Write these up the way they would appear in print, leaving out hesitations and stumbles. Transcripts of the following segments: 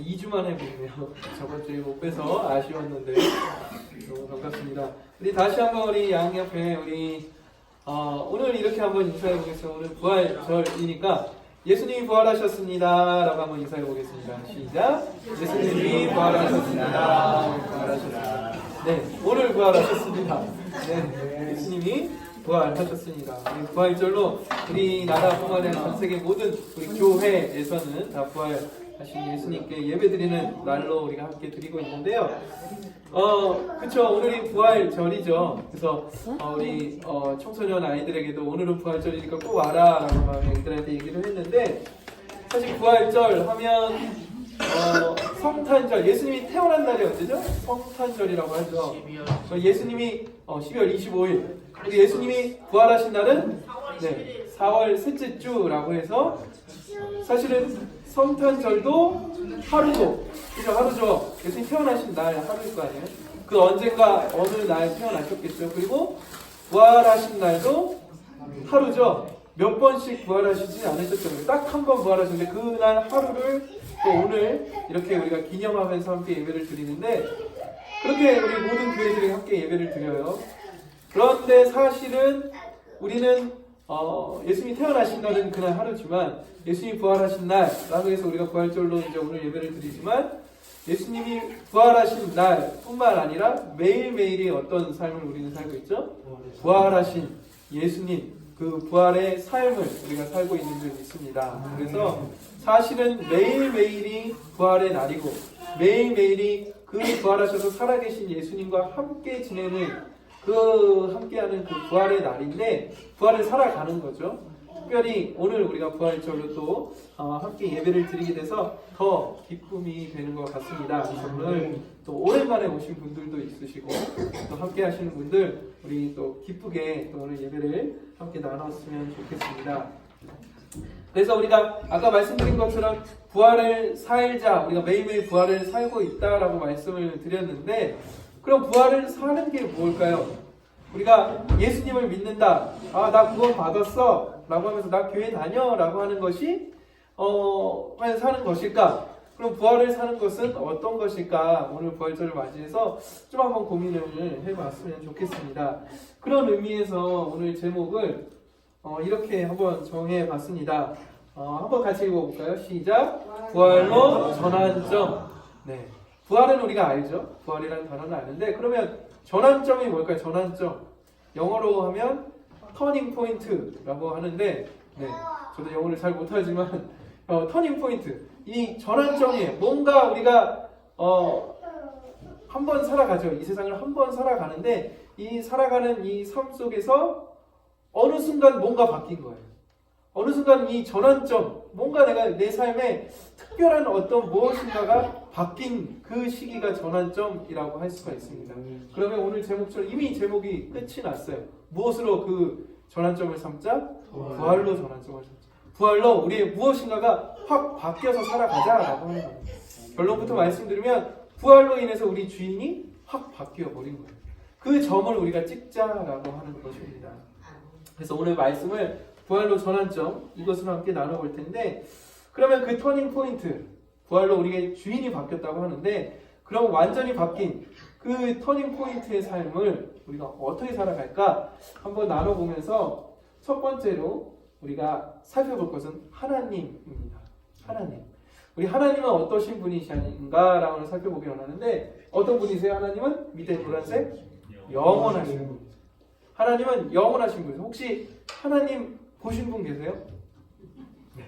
2주 만에 뵙네요. 저번 주에 못 뵈서 아쉬웠는데 너무 반갑습니다. 우리 다시 한번 우리 양옆에 우리 오늘 이렇게 한번 인사해 보겠습니다. 오늘 부활절이니까 예수님이 부활하셨습니다 라고 한번 인사해 보겠습니다. 시작. 예수님이 부활하셨습니다. 부활하셨습니다. 네, 오늘 부활하셨습니다. 네, 예수님이 부활하셨습니다. 우리 부활절로 우리나라뿐만 아니라 전 세계 모든 우리 교회에서는 다 부활하신 예수님께 예배드리는 날로 우리가 함께 드리고 있는데요. 그쵸, 오늘이 부활절이죠. 그래서 우리 청소년 아이들에게도 오늘은 부활절이니까 꼭 와라 라고 막 애들한테 얘기를 했는데, 사실 부활절 하면 성탄절, 예수님이 태어난 날이 언제죠? 성탄절이라고 하죠. 예수님이 12월 25일, 그리고 예수님이 부활하신 날은 4월 셋째 주라고 해서 사실은 성탄절도 하루고, 그죠? 하루죠. 예수님 태어나신 날 하루일 거 아니에요? 그 언젠가 어느 날 태어나셨겠죠. 그리고 부활하신 날도 하루죠. 몇 번씩 부활하시지 않으셨죠. 딱 한 번 부활하셨는데 그날 하루를 또 오늘 이렇게 우리가 기념하면서 함께 예배를 드리는데, 그렇게 우리 모든 교회들이 함께 예배를 드려요. 그런데 사실은 우리는 예수님이 태어나신 날은 그날 하루지만 예수님이 부활하신 날라고 해서 우리가 부활절로 이제 오늘 예배를 드리지만, 예수님이 부활하신 날뿐만 아니라 매일매일이 어떤 삶을 우리는 살고 있죠? 부활하신 예수님, 그 부활의 삶을 우리가 살고 있는 줄 믿습니다. 그래서 사실은 매일매일이 부활의 날이고, 매일매일이 그 부활하셔서 살아계신 예수님과 함께 지내는 함께하는 그 부활의 날인데, 부활을 살아가는 거죠. 특별히 오늘 우리가 부활절로 또 함께 예배를 드리게 돼서 더 기쁨이 되는 것 같습니다. 오늘 또 오랜만에 오신 분들도 있으시고, 또 함께 하시는 분들 우리 또 기쁘게 또 오늘 예배를 함께 나눴으면 좋겠습니다. 그래서 우리가 아까 말씀드린 것처럼 부활을 살자, 우리가 매일매일 부활을 살고 있다라고 말씀을 드렸는데, 그럼 부활을 사는 게 뭘까요? 우리가 예수님을 믿는다, 나 구원 받았어 라고 하면서 나 교회 다녀 라고 하는 것이 과연 사는 것일까? 그럼 부활을 사는 것은 어떤 것일까? 오늘 부활절을 맞이해서 좀 한번 고민을 해봤으면 좋겠습니다. 그런 의미에서 오늘 제목을 이렇게 한번 정해봤습니다. 한번 같이 읽어볼까요? 시작. 부활로 전환점. 네, 부활은 우리가 알죠. 부활이라는 단어는 아는데, 그러면 전환점이 뭘까요? 전환점. 영어로 하면 터닝 포인트라고 하는데, 네, 저도 영어를 잘 못하지만 터닝 포인트, 이 전환점이에요. 뭔가 우리가 한 번 살아가죠. 이 세상을 한 번 살아가는데, 이 살아가는 이 삶 속에서 어느 순간 뭔가 바뀐 거예요. 어느 순간 이 전환점, 뭔가 내가 내 삶에 특별한 어떤 무엇인가가 바뀐 그 시기가 전환점이라고 할 수가 있습니다. 그러면 오늘 제목처럼 이미 제목이 끝이 났어요. 무엇으로 그 전환점을 삼자? 부활로 전환점을 삼자. 부활로 우리의 무엇인가가 확 바뀌어서 살아가자라고 하는 거예요. 결론부터 말씀드리면 부활로 인해서 우리 주인이 확 바뀌어 버린 거예요. 그 점을 우리가 찍자라고 하는 것입니다. 그래서 오늘 말씀을 부활로 전환점, 이것으로 함께 나눠볼 텐데, 그러면 그 터닝 포인트, 부활로 우리의 주인이 바뀌었다고 하는데, 그럼 완전히 바뀐 그 터닝 포인트의 삶을 우리가 어떻게 살아갈까 한번 나눠보면서, 첫 번째로 우리가 살펴볼 것은 하나님입니다. 하나님. 우리 하나님은 어떠신 분이신가라고 살펴보기 원하는데, 어떤 분이세요? 하나님은 밑에 노란색 영원하신 분. 하나님은 영원하신 분이세요. 혹시 하나님 보신 분 계세요? 네.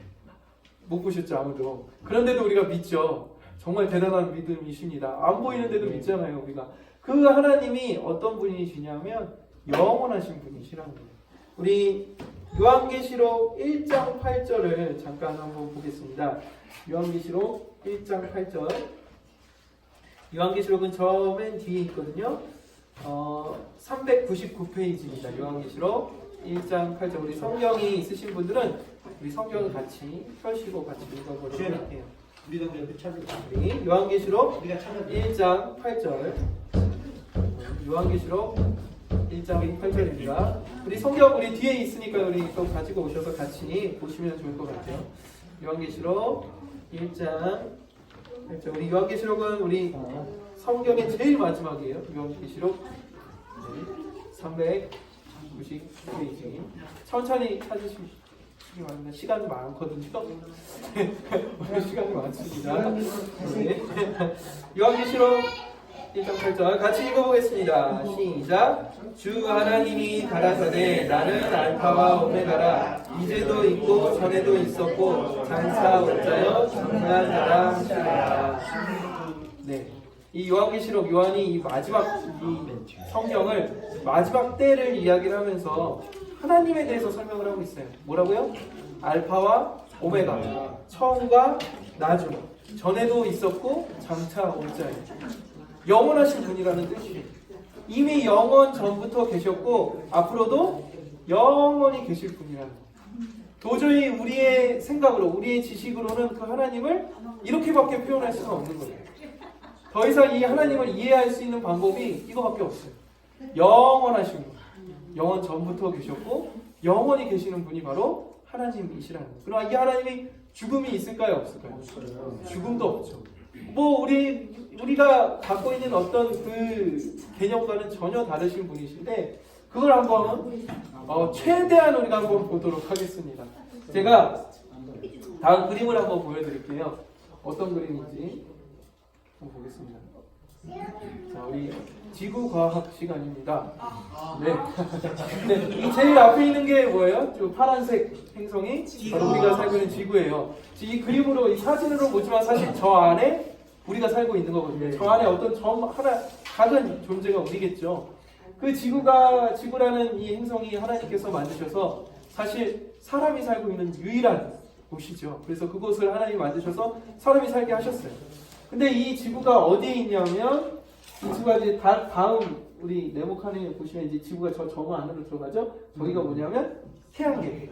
못 보셨죠, 아무도. 그런데도 우리가 믿죠. 정말 대단한 믿음이십니다. 안 보이는데도 믿잖아요, 우리가. 그 하나님이 어떤 분이시냐면 영원하신 분이시라는 거예요. 우리 요한계시록 1장 8절을 잠깐 한번 보겠습니다. 요한계시록 1장 8절. 요한계시록은 저 맨 뒤에 있거든요. 399페이지입니다. 요한계시록 1장 8절. 우리 성경이 있으신 분들은 우리 성경을 같이 펴시고 같이 읽어보도록 할게요. 우리 요한계시록 1장 8절. 요한계시록 1장 8절입니다. 우리 성경 우리 뒤에 있으니까 우리 또 가지고 오셔서 같이 보시면 좋을 것 같아요. 요한계시록 1장 8절. 했죠. 우리 요한계시록은 우리 성경의 제일 마지막이에요. 요한계시록 399페이지. 천천히 찾으시기 바랍니다. 시간이 많거든요. 오늘 시간이 많습니다. 네. 요한계시록 1장 8절 같이 읽어보겠습니다. 시작. 주 하나님이 가라사대 나는 알파와 오메가라 이제도 있고 전에도 있었고 장차 올 자여 전능하다 하시니라. 네, 이 요한계시록 요한이 이 마지막 이 성경을 마지막 때를 이야기를 하면서 하나님에 대해서 설명을 하고 있어요. 뭐라고요? 알파와 오메가, 처음과 나중, 전에도 있었고 장차 올 자예요. 영원하신 분이라는 뜻이에요. 이미 영원 전부터 계셨고 앞으로도 영원히 계실 분이라는 거예요. 도저히 우리의 생각으로 우리의 지식으로는 그 하나님을 이렇게밖에 표현할 수가 없는 거예요. 더 이상 이 하나님을 이해할 수 있는 방법이 이거밖에 없어요. 영원하신 분, 영원 전부터 계셨고 영원히 계시는 분이 바로 하나님이시라는 거예요. 그러나 이 하나님이 죽음이 있을까요? 없을까요? 죽음도 없죠. 뭐 우리가 갖고 있는 어떤 그 개념과는 전혀 다르신 분이신데 그걸 한번 최대한 우리가 한번 보도록 하겠습니다. 제가 다음 그림을 한번 보여드릴게요. 어떤 그림인지 한번 보겠습니다. 자, 우리 지구과학 시간입니다. 네. 네, 이 제일 앞에 있는 게 뭐예요? 저 파란색 행성이 바로 우리가 살고 있는 지구예요. 이 그림으로, 이 사진으로 보지만 사실 저 안에 우리가 살고 있는 거거든요. 저 안에 어떤 점 하나, 작은 존재가 우리겠죠. 그 지구라는 이 행성이 하나님께서 만드셔서 사실 사람이 살고 있는 유일한 곳이죠. 그래서 그곳을 하나님이 만드셔서 사람이 살게 하셨어요. 근데 이 지구가 어디에 있냐면, 이 지구가 이제 다음 우리 네모칸에 보시면 이제 지구가 저 점 안으로 들어가죠. 저기가 뭐냐면 태양계,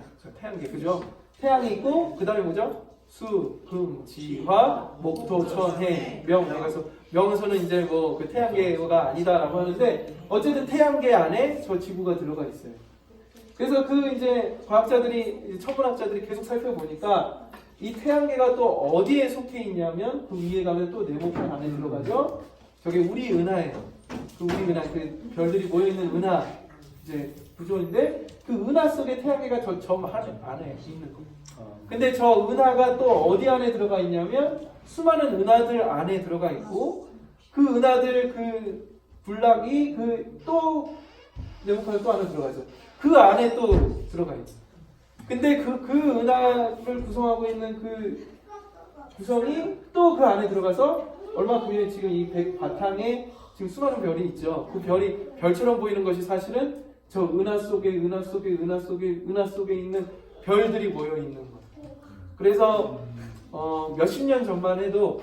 그죠? 태양이 있고 그 다음에 뭐죠? 수, 금, 지, 화, 목, 토, 천, 해, 명. 그래서 명에서는 이제 뭐 그 태양계가 아니다라고 하는데 어쨌든 태양계 안에 저 지구가 들어가 있어요. 그래서 그 이제 과학자들이, 천문학자들이 계속 살펴보니까 이 태양계가 또 어디에 속해 있냐면 그 위에 가면 또 네모칸 안에 들어가죠. 저게 우리 은하예요. 그 우리 은하, 그 별들이 모여 있는 은하 이제 구조인데 그 은하 속에 태양계가 저 점 안에 있는 거예요. 근데 저 은하가 또 어디 안에 들어가 있냐면 수많은 은하들 안에 들어가 있고 그 은하들 그 불락이 그 또 네모칸 또 안에 들어가죠. 그 안에 또 들어가 있어요. 근데 그 은하를 구성하고 있는 그 구성이 또 그 안에 들어가서 얼마큼 위에 지금 이 백 바탕에 지금 수많은 별이 있죠. 그 별이 별처럼 보이는 것이 사실은 저 은하 속에 있는 별들이 모여 있는 거예요. 그래서 몇십 년 전만 해도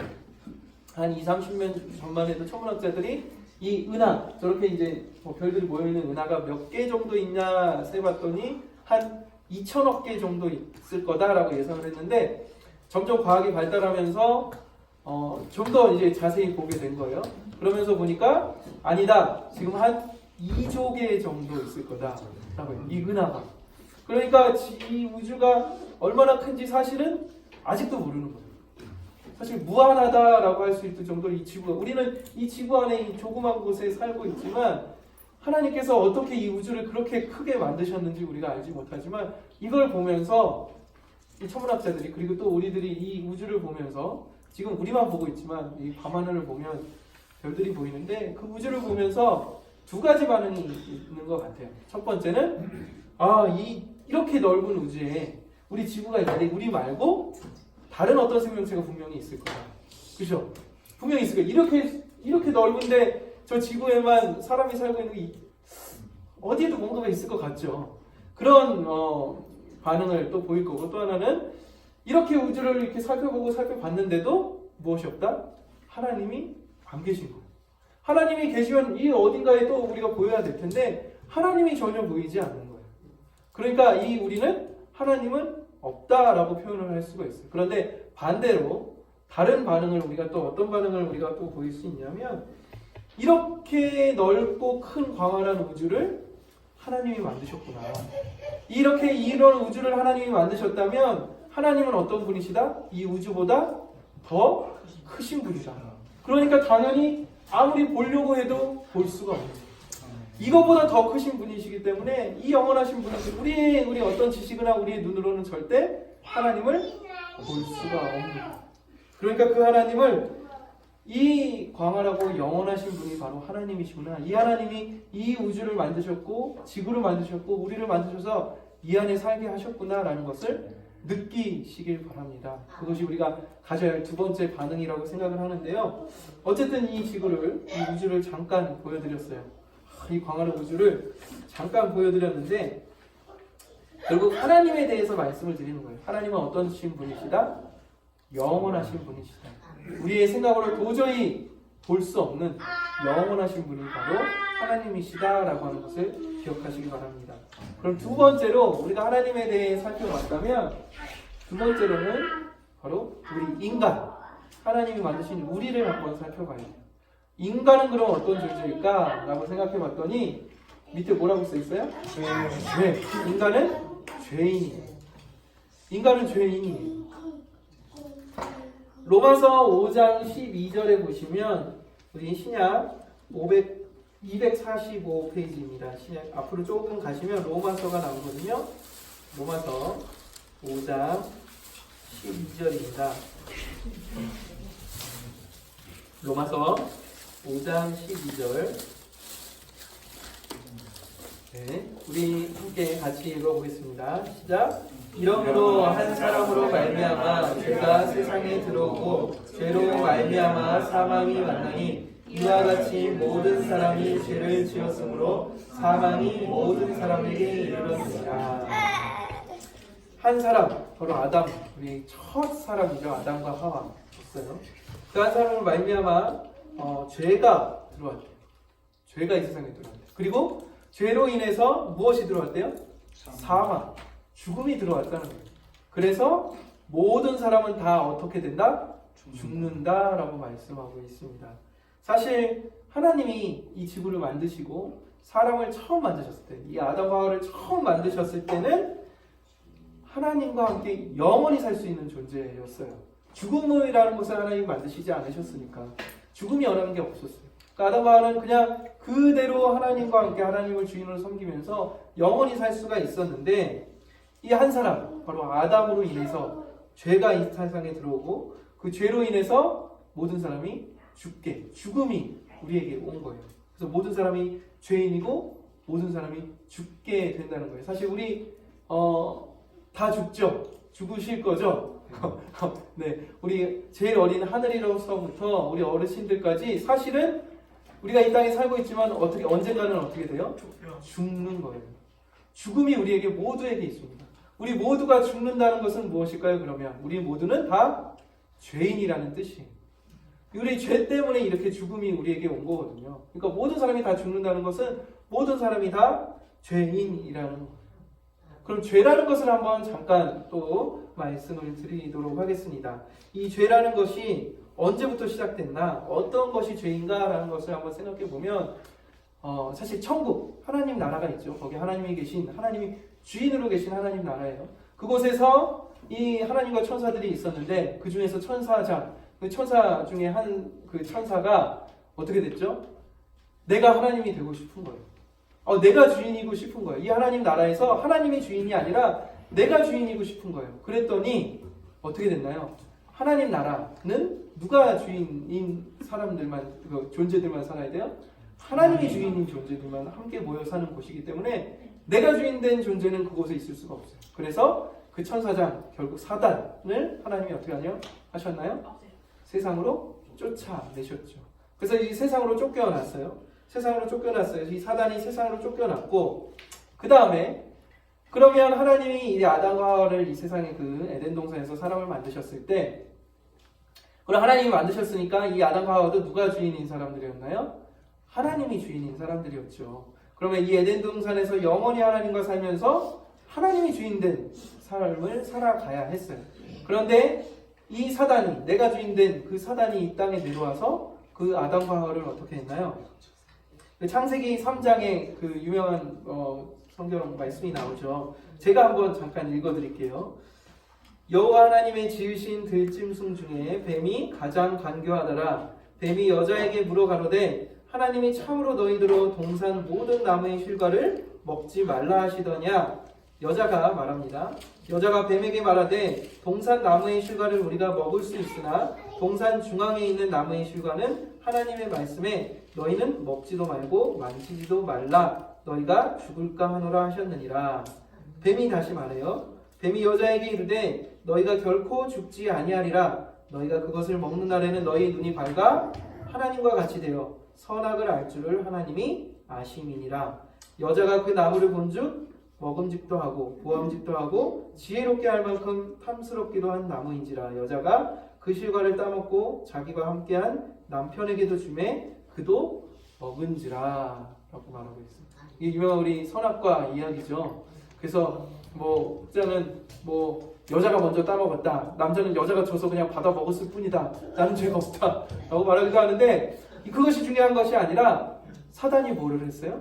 한 20-30년 전만 해도 천문학자들이 이 은하 저렇게 이제 별들이 모여 있는 은하가 몇 개 정도 있냐 세봤더니 한 2천억 개 정도 있을 거다라고 예상을 했는데 점점 과학이 발달하면서 좀 더 이제 자세히 보게 된 거예요. 그러면서 보니까 아니다. 지금 한 2조 개 정도 있을 거다라고 해요. 이 은하가. 그러니까 이 우주가 얼마나 큰지 사실은 아직도 모르는 거예요. 사실 무한하다라고 할 수 있을 정도로 이 지구가, 우리는 이 지구 안에 이 조그만 곳에 살고 있지만 하나님께서 어떻게 이 우주를 그렇게 크게 만드셨는지 우리가 알지 못하지만 이걸 보면서 이 천문학자들이 그리고 또 우리들이 이 우주를 보면서 지금 우리만 보고 있지만 이 밤하늘을 보면 별들이 보이는데 그 우주를 보면서 두 가지 반응이 있는 것 같아요. 첫 번째는 이렇게 넓은 우주에 우리 지구가 있는데 우리 말고 다른 어떤 생명체가 분명히 있을 거다. 그죠? 분명히 있을 거야. 이렇게 넓은데 저 지구에만 사람이 살고 있는 게 어디에도 뭔가가 있을 것 같죠. 그런 반응을 또 보일 거고 또 하나는 이렇게 우주를 이렇게 살펴봤는데도 무엇이 없다? 하나님이 안 계신 거예요. 하나님이 계시면 이 어딘가에 또 우리가 보여야 될 텐데 하나님이 전혀 보이지 않는 거예요. 그러니까 우리는 하나님은 없다라고 표현을 할 수가 있어요. 그런데 반대로 다른 반응을 우리가 또 어떤 반응을 우리가 또 보일 수 있냐면 이렇게 넓고 큰 광활한 우주를 하나님이 만드셨구나. 이렇게 이런 우주를 하나님이 만드셨다면 하나님은 어떤 분이시다? 이 우주보다 더 크신 분이다. 그러니까 당연히 아무리 보려고 해도 볼 수가 없는 거예요. 이거보다 더 크신 분이시기 때문에 이 영원하신 분이시 우리 어떤 지식이나 우리의 눈으로는 절대 하나님을 볼 수가 없는 거예요. 그러니까 그 하나님을 이 광활하고 영원하신 분이 바로 하나님이시구나. 이 하나님이 이 우주를 만드셨고 지구를 만드셨고 우리를 만드셔서 이 안에 살게 하셨구나라는 것을 느끼시길 바랍니다. 그것이 우리가 가져야 할 두 번째 반응이라고 생각을 하는데요. 어쨌든 이 지구를, 이 우주를 잠깐 보여드렸어요. 이 광활한 우주를 잠깐 보여드렸는데 결국 하나님에 대해서 말씀을 드리는 거예요. 하나님은 어떤 분이시다? 영원하신 분이시다. 우리의 생각으로 도저히 볼 수 없는 영원하신 분이 바로 하나님이시다라고 하는 것을 기억하시기 바랍니다. 그럼 두 번째로 우리가 하나님에 대해 살펴봤다면 두 번째로는 바로 우리 인간, 하나님이 만드신 우리를 한번 살펴봐야 돼요. 인간은 그럼 어떤 존재일까? 라고 생각해 봤더니 밑에 뭐라고 써 있어요? 죄. 인간은 죄인이에요. 인간은 죄인이에요. 로마서 5장 12절에 보시면 우리 신약 245페이지입니다. 신약 앞으로 조금 가시면 로마서가 나오거든요. 로마서 5장 12절입니다. 로마서 5장 12절. 네, 우리 함께 같이 읽어보겠습니다. 시작. 이러므로 한 사람으로 말미암아 죄가 세상에 들어오고 죄로 말미암아 사망이 왔나니 이와 같이 모든 사람이 죄를 지었으므로 사망이 모든 사람에게 이르렀느니라. 한 사람, 바로 아담, 우리 첫 사람이죠. 아담과 하와였어요. 그 한 사람으로 말미암아 죄가 들어왔대요. 죄가 이 세상에 들어왔대요. 그리고 죄로 인해서 무엇이 들어왔대요? 사망, 죽음이 들어왔다는 거예요. 그래서 모든 사람은 다 어떻게 된다? 죽는다라고 말씀하고 있습니다. 사실 하나님이 이 지구를 만드시고 사람을 처음 만드셨을 때, 이 아담과 하와를 처음 만드셨을 때는 하나님과 함께 영원히 살 수 있는 존재였어요. 죽음이라는 것을 하나님이 만드시지 않으셨으니까 죽음이 원하는 게 없었어요. 그러니까 아담과 하와는 그냥 그대로 하나님과 함께 하나님을 주인으로 섬기면서 영원히 살 수가 있었는데 이 한 사람, 바로 아담으로 인해서 죄가 이 세상에 들어오고 그 죄로 인해서 모든 사람이 죽음이 우리에게 온 거예요. 그래서 모든 사람이 죄인이고 모든 사람이 죽게 된다는 거예요. 사실 우리 다 죽죠. 죽으실 거죠. 네, 우리 제일 어린 하늘이로서부터 우리 어르신들까지 사실은 우리가 이 땅에 살고 있지만 언젠가는 어떻게 돼요? 죽는 거예요. 죽음이 우리에게 모두에게 있습니다. 우리 모두가 죽는다는 것은 무엇일까요? 그러면 우리 모두는 다 죄인이라는 뜻이에요. 우리 죄 때문에 이렇게 죽음이 우리에게 온 거거든요. 그러니까 모든 사람이 다 죽는다는 것은 모든 사람이 다 죄인이라는 거예요. 그럼 죄라는 것을 한번 잠깐 또 말씀을 드리도록 하겠습니다. 이 죄라는 것이 언제부터 시작됐나? 어떤 것이 죄인가라는 것을 한번 생각해 보면 사실 천국, 하나님 나라가 있죠. 거기 하나님이 주인으로 계신 하나님 나라예요. 그곳에서 이 하나님과 천사들이 있었는데 그 중에서 그 천사 중에 한 그 천사가 어떻게 됐죠? 내가 하나님이 되고 싶은 거예요. 내가 주인이고 싶은 거예요. 이 하나님 나라에서 하나님이 주인이 아니라 내가 주인이고 싶은 거예요. 그랬더니 어떻게 됐나요? 하나님 나라는 누가 주인인 사람들만, 존재들만 살아야 돼요? 하나님이 주인인 존재들만 함께 모여 사는 곳이기 때문에 내가 주인된 존재는 그곳에 있을 수가 없어요. 그래서 그 천사장, 결국 사단을 하나님이 어떻게 하셨나요? 세상으로 쫓아내셨죠. 그래서 이 세상으로 쫓겨났어요. 이 사단이 세상으로 쫓겨났고, 그 다음에 그러면 하나님이 이 아담과 하와를 이 세상의 그 에덴 동산에서 사람을 만드셨을 때, 그럼 하나님이 만드셨으니까 이 아담과 하와도 누가 주인인 사람들이었나요? 하나님이 주인인 사람들이었죠. 그러면 이 에덴 동산에서 영원히 하나님과 살면서 하나님이 주인된 삶을 살아가야 했어요. 그런데 이 사단이, 내가 주인된 그 사단이 이 땅에 내려와서 그 아담과 하와를 어떻게 했나요? 창세기 3장에 그 유명한 성경 말씀이 나오죠. 제가 한번 잠깐 읽어드릴게요. 여호와 하나님의 지으신 들짐승 중에 뱀이 가장 간교하더라. 뱀이 여자에게 물어 가로되 하나님이 참으로 너희들로 동산 모든 나무의 실과를 먹지 말라 하시더냐. 여자가 말합니다. 여자가 뱀에게 말하되 동산 나무의 실과를 우리가 먹을 수 있으나 동산 중앙에 있는 나무의 실과는 하나님의 말씀에 너희는 먹지도 말고 만지지도 말라. 너희가 죽을까 하노라 하셨느니라. 뱀이 다시 말해요. 뱀이 여자에게 이르되 너희가 결코 죽지 아니하리라. 너희가 그것을 먹는 날에는 너희 눈이 밝아 하나님과 같이 되어 선악을 알 줄을 하나님이 아심이니라. 여자가 그 나무를 본즉 먹음직도 하고 보암직도 하고 지혜롭게 할 만큼 탐스럽기도 한 나무인지라. 여자가 그 실과를 따먹고 자기와 함께한 남편에게도 주매 그도 먹은지라 라고 말하고 있습니다. 이게 유명한 우리 선악과 이야기죠. 그래서 흑자는 여자가 먼저 따먹었다, 남자는 여자가 줘서 그냥 받아 먹었을 뿐이다, 나는 죄가 없다 라고 말하기도 하는데, 그것이 중요한 것이 아니라 사단이 뭐를 했어요?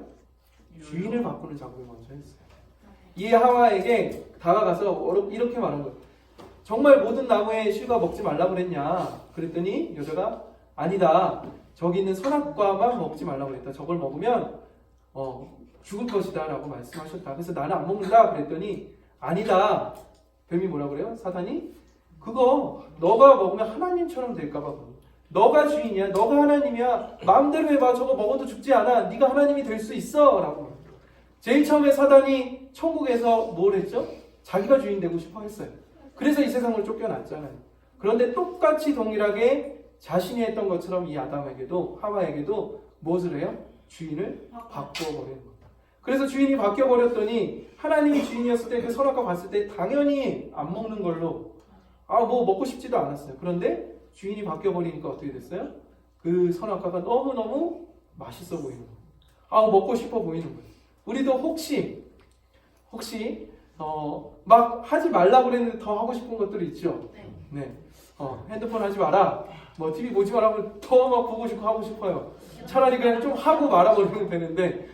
주인을 바꾸는 작업을 먼저 했어요. 이 하와에게 다가가서 이렇게 말한 거예요. 정말 모든 나무의 실과 먹지 말라고 그랬냐? 그랬더니 여자가 아니다, 저기 있는 선악과만 먹지 말라고 그랬다. 저걸 먹으면 죽을 것이다 라고 말씀하셨다. 그래서 나는 안 먹는다 그랬더니 아니다. 뱀이 뭐라 그래요? 사단이 그거 너가 먹으면 하나님처럼 될까봐, 너가 주인이야, 너가 하나님이야, 마음대로 해봐, 저거 먹어도 죽지 않아, 네가 하나님이 될 수 있어 라고. 제일 처음에 사단이 천국에서 뭘 했죠? 자기가 주인 되고 싶어 했어요. 그래서 이 세상을 쫓겨났잖아요. 그런데 똑같이 동일하게 자신이 했던 것처럼 이 아담에게도 하와에게도 무엇을 해요? 주인을 바꿔버리는 겁니다. 그래서 주인이 바뀌어버렸더니 하나님이 주인이었을 때 그 선악과 봤을 때 당연히 안 먹는 걸로 먹고 싶지도 않았어요. 그런데 주인이 바뀌어버리니까 어떻게 됐어요? 그 선악과가 너무너무 맛있어 보이는 거예요. 먹고 싶어 보이는 거예요. 우리도 혹시 막 하지 말라고 그랬는데 더 하고 싶은 것들이 있죠. 네. 핸드폰 하지 마라, TV 보지 마라 하면 더 막 보고 싶고 하고 싶어요. 차라리 그냥 좀 하고 말아버리면 되는데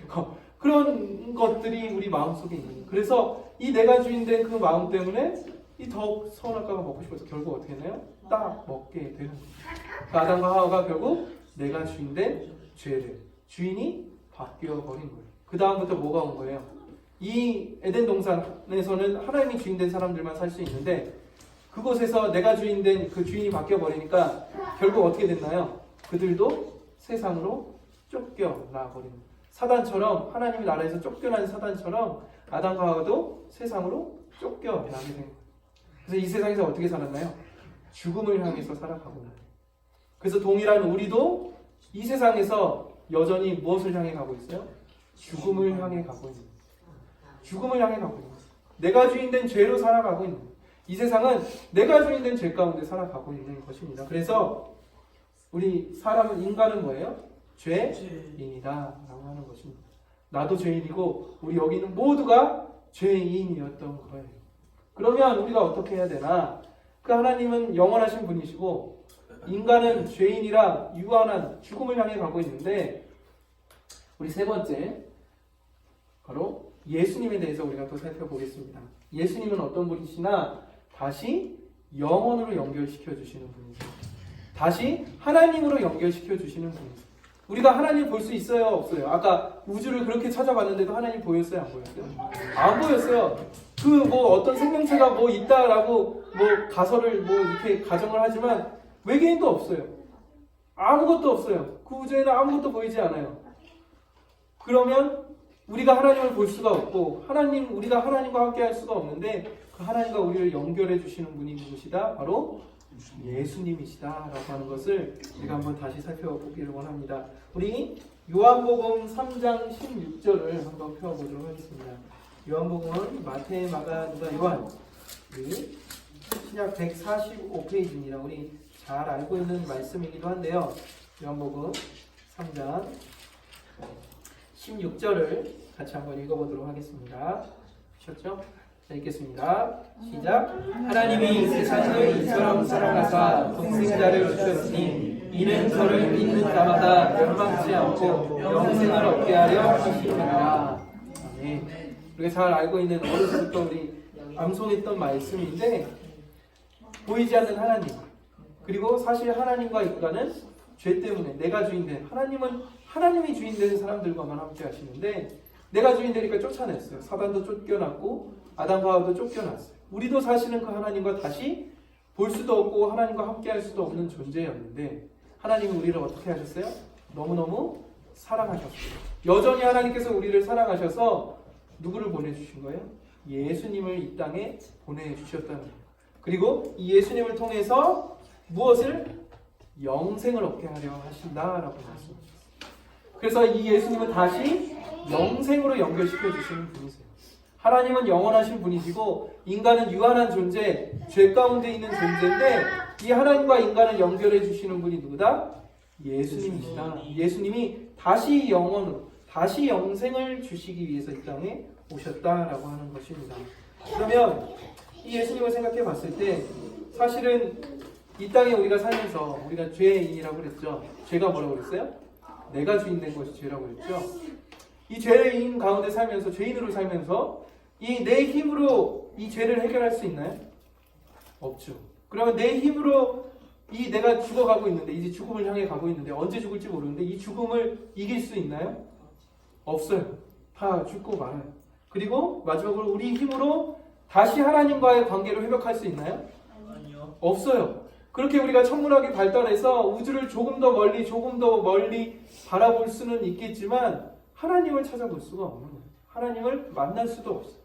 그런 것들이 우리 마음속에 있는 거예요. 그래서 이 내가 주인 된 그 마음 때문에 이 더욱 선악과가 먹고 싶어서 결국 어떻게 했나요? 딱 먹게 되는 거예요. 아담과 하와가 결국 내가 주인 된 죄를, 주인이 바뀌어버린 거예요. 그 다음부터 뭐가 온 거예요? 이 에덴 동산에서는 하나님이 주인 된 사람들만 살 수 있는데, 그곳에서 내가 주인 된 그 주인이 바뀌어버리니까 결국 어떻게 됐나요? 그들도 세상으로 쫓겨나버린 거예요. 사단처럼, 하나님의 나라에서 쫓겨난 사단처럼 아담과 하와도 세상으로 쫓겨나게 된 거예요. 그래서 이 세상에서 어떻게 살았나요? 죽음을 향해서 살아가고 있는 거예요. 그래서 동일한 우리도 이 세상에서 여전히 무엇을 향해 가고 있어요? 죽음을 향해 가고 있는 거예요. 죽음을 향해 가고 있는 거예요. 내가 주인 된 죄로 살아가고 있는 거예요. 이 세상은 내가 주인 된 죄 가운데 살아가고 있는 것입니다. 그래서 우리 인간은 뭐예요? 죄인이다 라고 하는 것입니다. 나도 죄인이고 우리 여기 있는 모두가 죄인이었던 거예요. 그러면 우리가 어떻게 해야 되나? 그 하나님은 영원하신 분이시고 인간은 죄인이라 유한한 죽음을 향해 가고 있는데, 우리 세 번째 바로 예수님에 대해서 우리가 또 살펴보겠습니다. 예수님은 어떤 분이시나? 다시 영원으로 연결시켜 주시는 분이세요. 다시 하나님으로 연결시켜 주시는 분이세요. 우리가 하나님 볼 수 있어요, 없어요? 아까 우주를 그렇게 찾아봤는데도 하나님 보였어요, 안 보였어요? 안 보였어요. 어떤 생명체가 있다라고 가설을 이렇게 가정을 하지만 외계인도 없어요. 아무것도 없어요. 그 우주에는 아무것도 보이지 않아요. 그러면 우리가 하나님을 볼 수가 없고 우리가 하나님과 함께 할 수가 없는데, 그 하나님과 우리를 연결해 주시는 분이 누구시다? 바로 예수님이시다 라고 하는 것을 우리가 한번 다시 살펴보기를 원합니다. 우리 요한복음 3장 16절을 한번 펴보도록 하겠습니다. 요한복음은 마태, 마가, 누가, 요한, 우리 신약 145페이지입니다. 우리 잘 알고 있는 말씀이기도 한데요. 요한복음 3장 16절을 같이 한번 읽어보도록 하겠습니다. 보셨죠? 자, 읽겠습니다. 시작. 하나님이 세상을 이처럼 사랑하사 독생자를 주셨으니 이는 저를 믿는 자마다 멸망치 않고 영생을 얻게 하려 하시니라. 아멘. 우리가 잘 알고 있는 어려서부터 우리 암송했던 말씀인데, 보이지 않는 하나님. 그리고 사실 하나님과 인간은 죄 때문에 내가 주인 된 하나님이 주인 된 사람들과만 함께 하시는데 내가 주인 되니까 쫓아냈어요. 사단도 쫓겨났고 아담과 하와도 쫓겨났어요. 우리도 사실은 그 하나님과 다시 볼 수도 없고 하나님과 함께 할 수도 없는 존재였는데 하나님은 우리를 어떻게 하셨어요? 너무너무 사랑하셨어요. 여전히 하나님께서 우리를 사랑하셔서 누구를 보내주신 거예요? 예수님을 이 땅에 보내주셨다는 거예요. 그리고 이 예수님을 통해서 무엇을? 영생을 얻게 하려 하신다라고 말씀하셨어요. 그래서 이 예수님은 다시 영생으로 연결시켜 주시는 분이세요. 하나님은 영원하신 분이시고 인간은 유한한 존재, 죄 가운데 있는 존재인데 이 하나님과 인간을 연결해 주시는 분이 누구다? 예수님이시다. 예수님이 다시 영원으로, 다시 영생을 주시기 위해서 이 땅에 오셨다라고 하는 것입니다. 그러면 이 예수님을 생각해 봤을 때 사실은 이 땅에 우리가 살면서 우리가 죄인이라고 그랬죠. 죄가 뭐라고 그랬어요? 내가 주인 된 것이 죄라고 그랬죠. 이 죄인 가운데 살면서 죄인으로 살면서 이 내 힘으로 이 죄를 해결할 수 있나요? 없죠. 그러면 내 힘으로 이 내가 죽어가고 있는데 이제 죽음을 향해 가고 있는데 언제 죽을지 모르는데 이 죽음을 이길 수 있나요? 없어요. 다 죽고 말아요. 그리고 마지막으로 우리 힘으로 다시 하나님과의 관계를 회복할 수 있나요? 아니요. 없어요. 그렇게 우리가 천문학이 발달해서 우주를 조금 더 멀리 바라볼 수는 있겠지만 하나님을 찾아볼 수가 없는 거예요. 하나님을 만날 수도 없어요.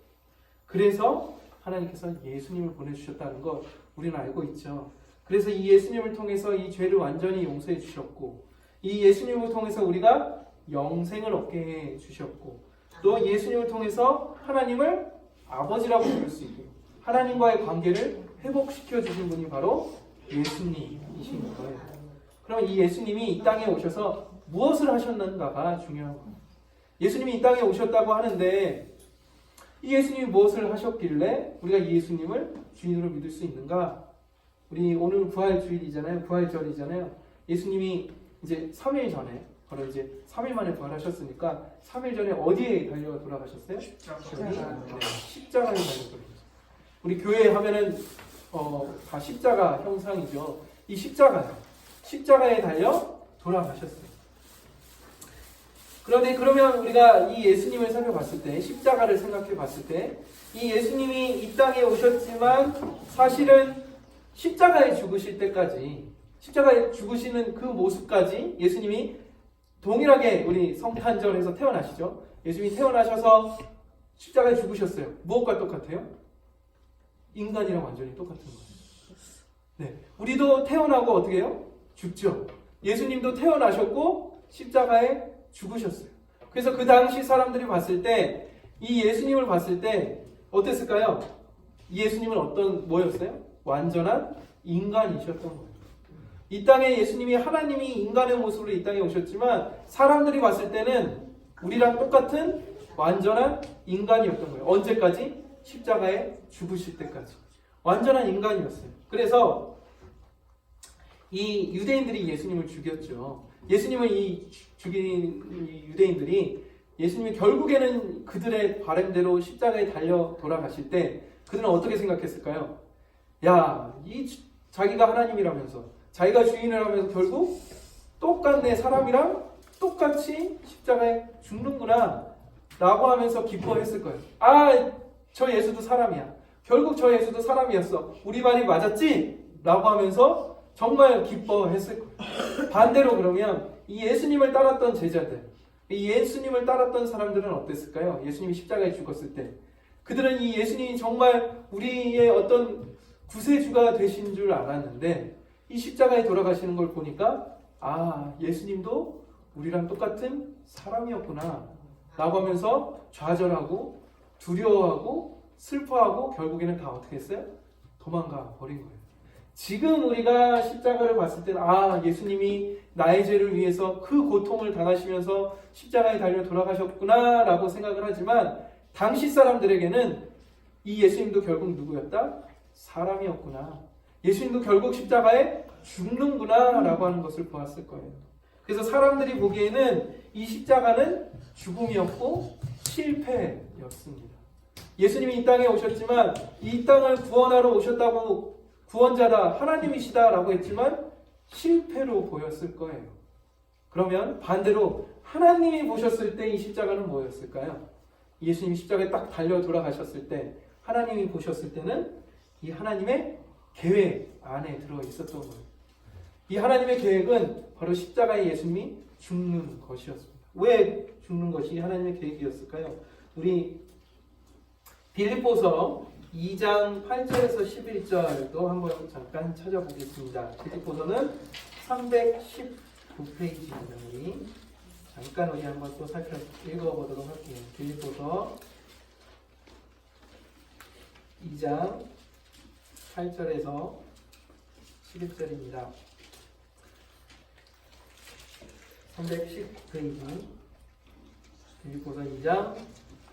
그래서 하나님께서 예수님을 보내주셨다는 거 우리는 알고 있죠. 그래서 이 예수님을 통해서 이 죄를 완전히 용서해 주셨고 이 예수님을 통해서 우리가 영생을 얻게 해 주셨고 또 예수님을 통해서 하나님을 아버지라고 부를 수 있고 하나님과의 관계를 회복시켜 주신 분이 바로 예수님이신 거예요. 그럼 이 예수님이 이 땅에 오셔서 무엇을 하셨는가가 중요한 거예요. 예수님이 이 땅에 오셨다고 하는데 이 예수님이 무엇을 하셨길래 우리가 이 예수님을 주인으로 믿을 수 있는가? 우리 오늘 부활주일이잖아요. 부활절이잖아요. 예수님이 이제 3일 전에 바로 이제 3일 만에 부활하셨으니까 3일 전에 어디에 달려 돌아가셨어요? 십자가에 달려 돌아가셨어요. 우리 교회 하면은 다 십자가 형상이죠. 이 십자가에 달려 돌아가셨어요. 그런데 그러면 우리가 이 예수님을 살펴봤을 때 십자가를 생각해 봤을 때 이 예수님이 이 땅에 오셨지만 사실은 십자가에 죽으실 때까지 십자가에 죽으시는 그 모습까지 예수님이 동일하게 우리 성탄절에서 태어나시죠. 예수님이 태어나셔서 십자가에 죽으셨어요. 무엇과 똑같아요? 인간이랑 완전히 똑같은 거예요. 네, 우리도 태어나고 어떻게 해요? 죽죠. 예수님도 태어나셨고 십자가에 죽으셨어요. 그래서 그 당시 사람들이 봤을 때 이 예수님을 봤을 때 어땠을까요? 이 예수님은 뭐였어요? 완전한 인간이셨던 거예요. 이 땅에 예수님이 하나님이 인간의 모습으로 이 땅에 오셨지만 사람들이 봤을 때는 우리랑 똑같은 완전한 인간이었던 거예요. 언제까지? 십자가에 죽으실 때까지. 완전한 인간이었어요. 그래서 이 유대인들이 예수님을 죽였죠. 예수님을 죽인 유대인들이 예수님이 결국에는 그들의 바람대로 십자가에 달려 돌아가실 때 그들은 어떻게 생각했을까요? 야, 자기가 하나님이라면서 자기가 주인을 하면서 결국 똑같네, 사람이랑 똑같이 십자가에 죽는구나 라고 하면서 기뻐했을 거예요. 아, 저 예수도 사람이야. 결국 저 예수도 사람이었어. 우리 말이 맞았지? 라고 하면서 정말 기뻐했을 거예요. 반대로 그러면 이 예수님을 따랐던 제자들, 이 예수님을 따랐던 사람들은 어땠을까요? 예수님이 십자가에 죽었을 때 그들은 이 예수님이 정말 우리의 어떤 구세주가 되신 줄 알았는데 이 십자가에 돌아가시는 걸 보니까 아, 예수님도 우리랑 똑같은 사람이었구나 라고 하면서 좌절하고 두려워하고 슬퍼하고 결국에는 다 어떻게 했어요? 도망가 버린 거예요. 지금 우리가 십자가를 봤을 때는 아, 예수님이 나의 죄를 위해서 그 고통을 당하시면서 십자가에 달려 돌아가셨구나 라고 생각을 하지만 당시 사람들에게는 이 예수님도 결국 누구였다? 사람이었구나. 예수님도 결국 십자가에 죽는구나 라고 하는 것을 보았을 거예요. 그래서 사람들이 보기에는 이 십자가는 죽음이었고 실패였습니다. 예수님이 이 땅에 오셨지만 이 땅을 구원하러 오셨다고 구원자다, 하나님이시다라고 했지만 실패로 보였을 거예요. 그러면 반대로 하나님이 보셨을 때 이 십자가는 뭐였을까요? 예수님이 십자가에 딱 달려 돌아가셨을 때 하나님이 보셨을 때는 이 하나님의 계획 안에 들어 있었던 거예요. 이 하나님의 계획은 바로 십자가에 예수님이 죽는 것이었습니다. 왜 죽는 것이 하나님의 계획이었을까요? 우리 빌립보서 2장 8절에서 11절도 한번 잠깐 찾아보겠습니다. 빌립보서는 319페이지입니다. 우리 한번 또 읽어보도록 할게요. 빌립보서 2장 8절에서 11절입니다. 310페이지 빌립보서 2장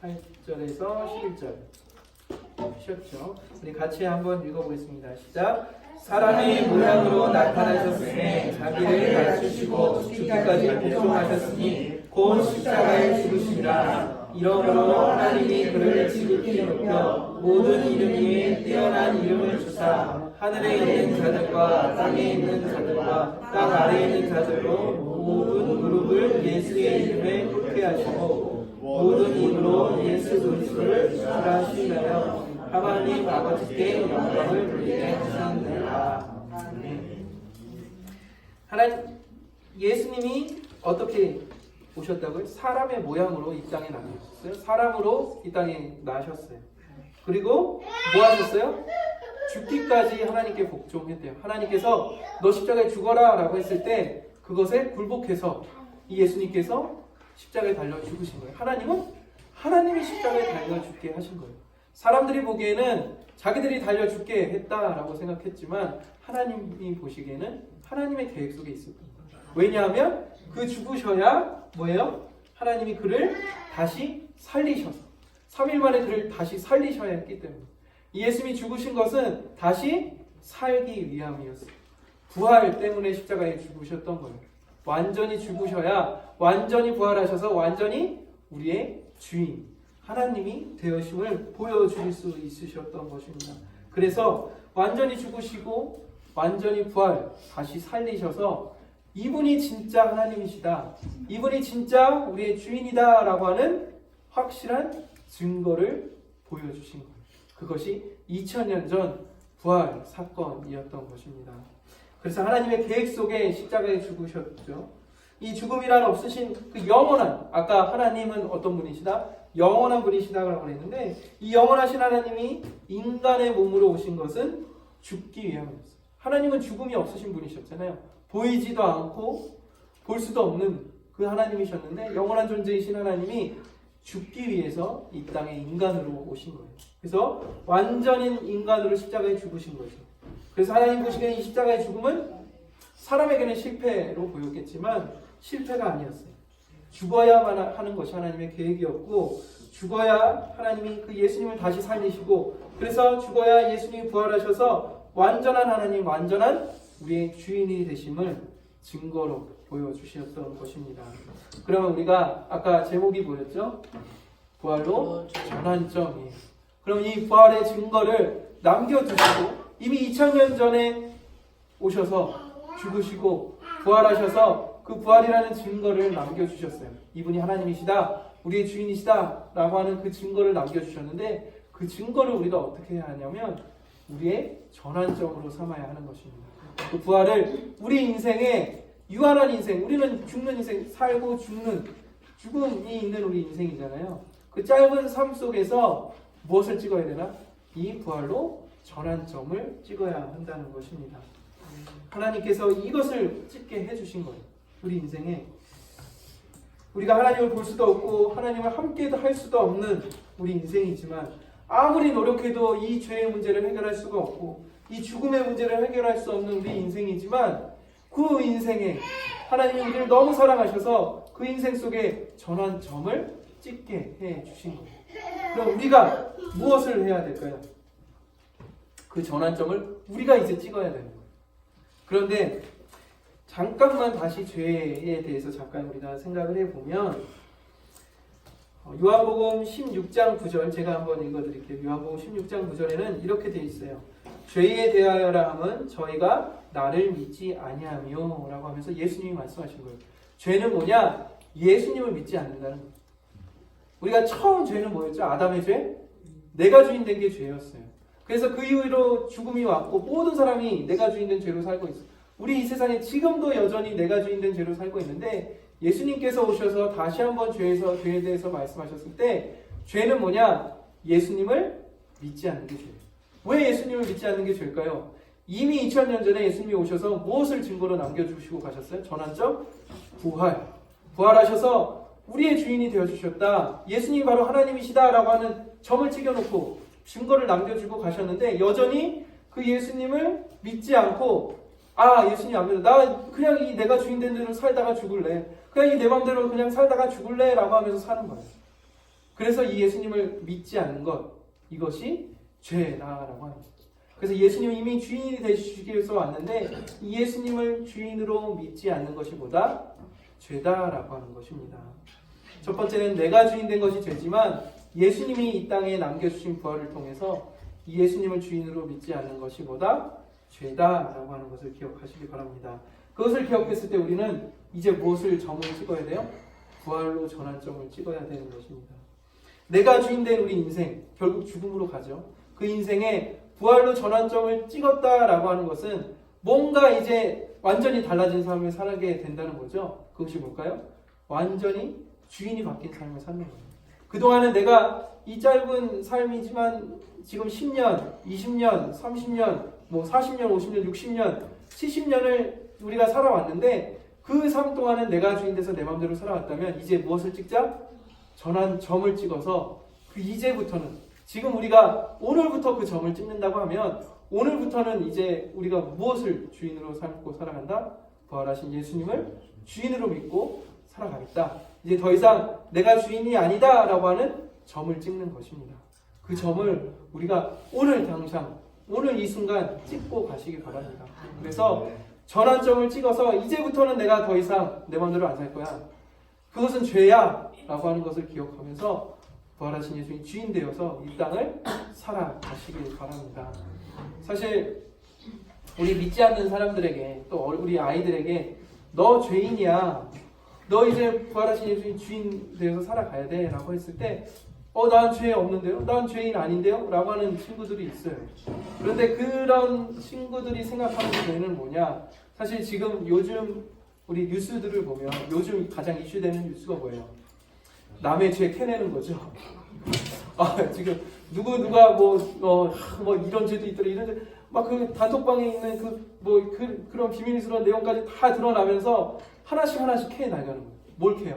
8절에서 11절 쉬었죠? 우리 같이 한번 읽어보겠습니다. 시작. 사람의 모양으로 나타나셨으니 자기를 낮추시고 죽기까지 복종하셨으니 곧 십자가에 죽으시니라. 이러므로 하나님이 그를 지극히 높여 모든 이름 위에 뛰어난 이름을 주사 하늘에 있는 자들과 땅에 있는 자들과 땅 아래에 있는 자들로 모든 무릎을 예수의 이름에 꿇게 하시고 모든 입으로 예수 그리스도를 주라시며 하나님 아버지께 영광을 돌리게 하셨느니라. 하나님 예수님이 어떻게 오셨다고요? 사람의 모양으로 이 땅에 나셨어요. 사람으로 이 땅에 나셨어요. 그리고 뭐 하셨어요? 죽기까지 하나님께 복종했대요. 하나님께서 너 십자가에 죽어라 라고 했을 때 그것에 굴복해서 이 예수님께서 십자가에 달려 죽으신 거예요. 하나님은 하나님이 십자가에 달려 죽게 하신 거예요. 사람들이 보기에는 자기들이 달려 죽게 했다라고 생각했지만 하나님이 보시기에는 하나님의 계획 속에 있었던 거예요. 왜냐하면 그 죽으셔야 뭐예요? 하나님이 그를 다시 살리셔서 3일 만에 그를 다시 살리셔야 했기 때문에 예수님이 죽으신 것은 다시 살기 위함이었어요. 부활 때문에 십자가에 죽으셨던 거예요. 완전히 죽으셔야 완전히 부활하셔서 완전히 우리의 주인 하나님이 되어심을 보여줄 수 있으셨던 것입니다. 그래서 완전히 죽으시고 완전히 부활 다시 살리셔서 이분이 진짜 하나님이시다, 이분이 진짜 우리의 주인이다 라고 하는 확실한 증거를 보여주신 거예요. 그것이 2000년 전 부활 사건이었던 것입니다. 그래서 하나님의 계획 속에 십자가에 죽으셨죠. 이 죽음이란 없으신 그 영원한, 아까 하나님은 어떤 분이시다? 영원한 분이시다라고 했는데 이 영원하신 하나님이 인간의 몸으로 오신 것은 죽기 위함이었어요. 하나님은 죽음이 없으신 분이셨잖아요. 보이지도 않고 볼 수도 없는 그 하나님이셨는데 영원한 존재이신 하나님이 죽기 위해서 이 땅에 인간으로 오신 거예요. 그래서 완전인 인간으로 십자가에 죽으신 거죠. 그래서 하나님 보시기에는 이 십자가의 죽음은 사람에게는 실패로 보였겠지만 실패가 아니었어요. 죽어야만 하는 것이 하나님의 계획이었고 죽어야 하나님이 그 예수님을 다시 살리시고 그래서 죽어야 예수님이 부활하셔서 완전한 하나님, 완전한 우리의 주인이 되심을 증거로 보여주셨던 것입니다. 그러면 우리가 아까 제목이 뭐였죠? 부활로 전환점이에요. 그럼 이 부활의 증거를 남겨두시고 이미 2000년 전에 오셔서 죽으시고 부활하셔서 그 부활이라는 증거를 남겨주셨어요. 이분이 하나님이시다, 우리의 주인이시다 라고 하는 그 증거를 남겨주셨는데 그 증거를 우리가 어떻게 해야 하냐면 우리의 전환점으로 삼아야 하는 것입니다. 그 부활을 우리 인생에 유한한 인생, 우리는 죽는 인생, 살고 죽는, 죽음이 있는 우리 인생이잖아요. 그 짧은 삶 속에서 무엇을 찍어야 되나? 이 부활로 전환점을 찍어야 한다는 것입니다. 하나님께서 이것을 찍게 해주신 거예요. 우리 인생에 우리가 하나님을 볼 수도 없고 하나님을 함께도 할 수도 없는 우리 인생이지만 아무리 노력해도 이 죄의 문제를 해결할 수가 없고 이 죽음의 문제를 해결할 수 없는 우리 인생이지만 그 인생에 하나님이 우리를 너무 사랑하셔서 그 인생 속에 전환점을 찍게 해주신 거예요. 그럼 우리가 무엇을 해야 될까요? 그 전환점을 우리가 이제 찍어야 되는 거예요. 그런데 잠깐만 다시 죄에 대해서 잠깐 우리가 생각을 해보면 요한복음 16장 9절 제가 한번 읽어드릴게요. 요한복음 16장 9절에는 이렇게 되어 있어요. 죄에 대하여라 함은 저희가 나를 믿지 아니하며 라고 하면서 예수님이 말씀하신 거예요. 죄는 뭐냐? 예수님을 믿지 않는다는 거예요. 우리가 처음 죄는 뭐였죠? 아담의 죄? 내가 주인 된 게 죄였어요. 그래서 그 이후로 죽음이 왔고 모든 사람이 내가 주인 된 죄로 살고 있어요. 우리 이 세상에 지금도 여전히 내가 주인 된 죄로 살고 있는데 예수님께서 오셔서 다시 한번 죄에 대해서 말씀하셨을 때 죄는 뭐냐? 예수님을 믿지 않는 게 죄예요. 왜 예수님을 믿지 않는 게 죄일까요? 이미 2000년 전에 예수님이 오셔서 무엇을 증거로 남겨주시고 가셨어요? 전환점? 부활. 부활하셔서 우리의 주인이 되어주셨다. 예수님이 바로 하나님이시다라고 하는 점을 찍어놓고 증거를 남겨주고 가셨는데 여전히 그 예수님을 믿지 않고 예수님 안 믿어. 나 그냥 이 내가 주인 된 대로 살다가 죽을래. 그냥 이 내 맘대로 그냥 살다가 죽을래 라고 하면서 사는 거예요. 그래서 이 예수님을 믿지 않는 것, 이것이 죄다라고 합니다. 그래서 예수님은 이미 주인이 되시기 위해서 왔는데 이 예수님을 주인으로 믿지 않는 것이 뭐다? 죄다라고 하는 것입니다. 첫 번째는 내가 주인 된 것이 죄지만 예수님이 이 땅에 남겨주신 부활을 통해서 이 예수님을 주인으로 믿지 않는 것이 뭐다? 죄다라고 하는 것을 기억하시기 바랍니다. 그것을 기억했을 때 우리는 이제 무엇을 점을 찍어야 돼요? 부활로 전환점을 찍어야 되는 것입니다. 내가 주인 된 우리 인생, 결국 죽음으로 가죠. 그 인생에 부활로 전환점을 찍었다라고 하는 것은 뭔가 이제 완전히 달라진 삶을 살게 된다는 거죠. 그것이 뭘까요? 완전히 주인이 바뀐 삶을 사는 거예요. 그동안은 내가 이 짧은 삶이지만 지금 10년, 20년, 30년, 40년, 50년, 60년, 70년을 우리가 살아왔는데 그 삶 동안은 내가 주인 돼서 내 마음대로 살아왔다면 이제 무엇을 찍자? 전환점을 찍어서 그 이제부터는 지금 우리가 오늘부터 그 점을 찍는다고 하면 오늘부터는 이제 우리가 무엇을 주인으로 삼고 살아간다? 부활하신 예수님을 주인으로 믿고 살아가겠다. 이제 더 이상 내가 주인이 아니다 라고 하는 점을 찍는 것입니다. 그 점을 우리가 오늘 당장 오늘 이 순간 찍고 가시기 바랍니다. 그래서 전환점을 찍어서 이제부터는 내가 더 이상 내 마음대로 안 살 거야. 그것은 죄야 라고 하는 것을 기억하면서 부활하신 예수님이 주인 되어서 이 땅을 살아가시길 바랍니다. 사실 우리 믿지 않는 사람들에게 또 우리 아이들에게 너 죄인이야. 너 이제 부활하신 예수님이 주인 되어서 살아가야 돼 라고 했을 때 난 죄 없는데요? 난 죄인 아닌데요? 라고 하는 친구들이 있어요. 그런데 그런 친구들이 생각하는 죄는 뭐냐? 사실 지금 요즘 우리 뉴스들을 보면 요즘 가장 이슈되는 뉴스가 뭐예요? 남의 죄 캐내는 거죠. 지금 누가 뭐 이런 죄도 있더라 이런 죄 막 그 단톡방에 있는 그런 비밀스러운 내용까지 다 드러나면서 하나씩 캐 나가는 거예요. 뭘 캐요?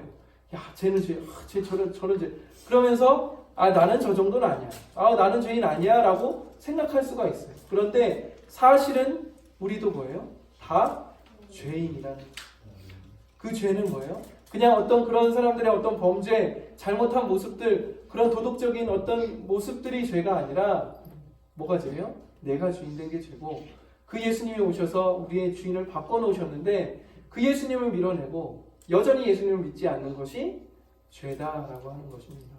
야, 쟤는 죄, 쟤 저런 죄. 그러면서 나는 저 정도는 아니야. 나는 죄인 아니야라고 생각할 수가 있어요. 그런데 사실은 우리도 뭐예요? 다 죄인이라는 거예요. 그 죄는 뭐예요? 그냥 어떤 그런 사람들의 어떤 범죄, 잘못한 모습들, 그런 도덕적인 어떤 모습들이 죄가 아니라 뭐가 죄예요? 내가 주인 된 게 죄고 그 예수님이 오셔서 우리의 주인을 바꿔놓으셨는데 그 예수님을 밀어내고 여전히 예수님을 믿지 않는 것이 죄다라고 하는 것입니다.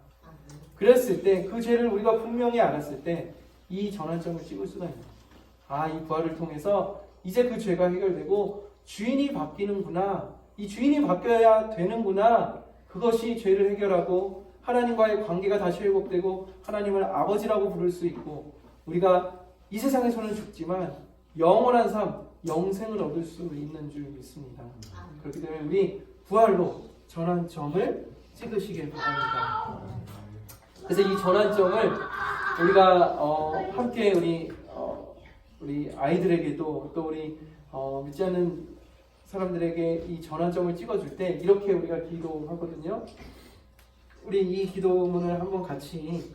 그랬을 때 그 죄를 우리가 분명히 알았을 때 이 전환점을 찍을 수가 있는 거예요. 이 부활을 통해서 이제 그 죄가 해결되고 주인이 바뀌는구나. 이 주인이 바뀌어야 되는구나. 그것이 죄를 해결하고 하나님과의 관계가 다시 회복되고 하나님을 아버지라고 부를 수 있고 우리가 이 세상에서는 죽지만 영원한 삶, 영생을 얻을 수 있는 줄 믿습니다. 그렇기 때문에 우리 부활로 전환점을 찍으시길 바랍니다. 그래서 이 전환점을 우리가 함께 우리 아이들에게도 또 우리 믿지 않는 사람들에게 이 전환점을 찍어줄 때 이렇게 우리가 기도하거든요. 우리 이 기도문을 한번 같이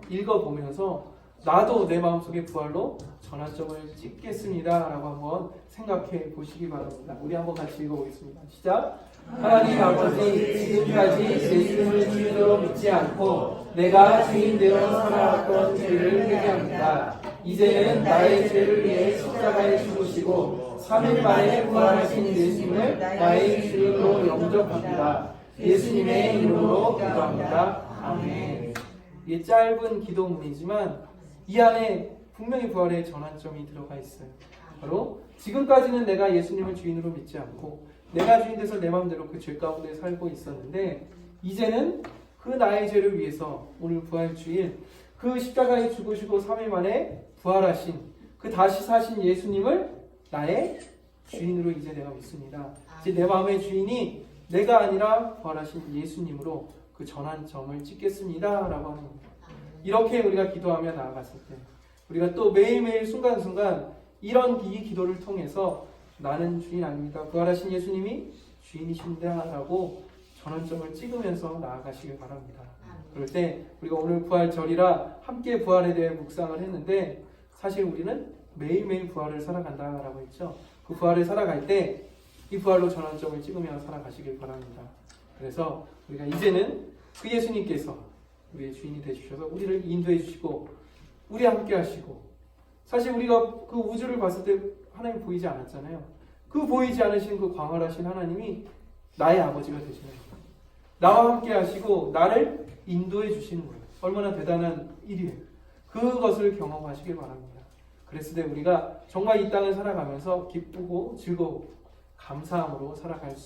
읽어보면서 나도 내 마음속에 부활로 전환점을 찍겠습니다 라고 한번 생각해 보시기 바랍니다. 우리 한번 같이 읽어보겠습니다. 시작! 하나님 아버지, 지금까지 예수님을 주인으로 믿지 않고 내가 주인 되어 살아왔던 죄를 회개합니다. 이제는 나의 죄를 위해 십자가에 죽으시고 3일 만에 부활하신 예수님을 나의 주인으로 영접합니다. 예수님의 이름으로 기도합니다. 아멘. 이게 짧은 기도문이지만 이 안에 분명히 부활의 전환점이 들어가 있어요. 바로 지금까지는 내가 예수님을 주인으로 믿지 않고 내가 주인 돼서 내 마음대로 그 죄 가운데 살고 있었는데 이제는 그 나의 죄를 위해서 오늘 부활 주일 그 십자가에 죽으시고 3일 만에 부활하신 그 다시 사신 예수님을 나의 주인으로 이제 내가 믿습니다. 이제 내 마음의 주인이 내가 아니라 부활하신 예수님으로 그 전환점을 찍겠습니다 라고 하는 겁니다. 이렇게 우리가 기도하며 나아갔을 때 우리가 또 매일매일 순간순간 이런 이 기도를 통해서 나는 주인 아닙니다. 부활하신 예수님이 주인이신다라고 전환점을 찍으면서 나아가시길 바랍니다. 그럴 때 우리가 오늘 부활절이라 함께 부활에 대해 묵상을 했는데 사실 우리는 매일매일 부활을 살아간다라고 했죠. 그 부활을 살아갈 때 이 부활로 전환점을 찍으며 살아가시길 바랍니다. 그래서 우리가 이제는 그 예수님께서 우리의 주인이 되주셔서 우리를 인도해 주시고 우리 함께 하시고 사실 우리가 그 우주를 봤을 때 하나님 보이지 않았잖아요. 그 보이지 않으신 그 광활하신 하나님이 나의 아버지가 되시는 거예요. 나와 함께 하시고 나를 인도해 주시는 거예요. 얼마나 대단한 일이에요. 그것을 경험하시길 바랍니다. 그랬을 때 우리가 정말 이 땅을 살아가면서 기쁘고 즐거워 감사함으로 살아갈 수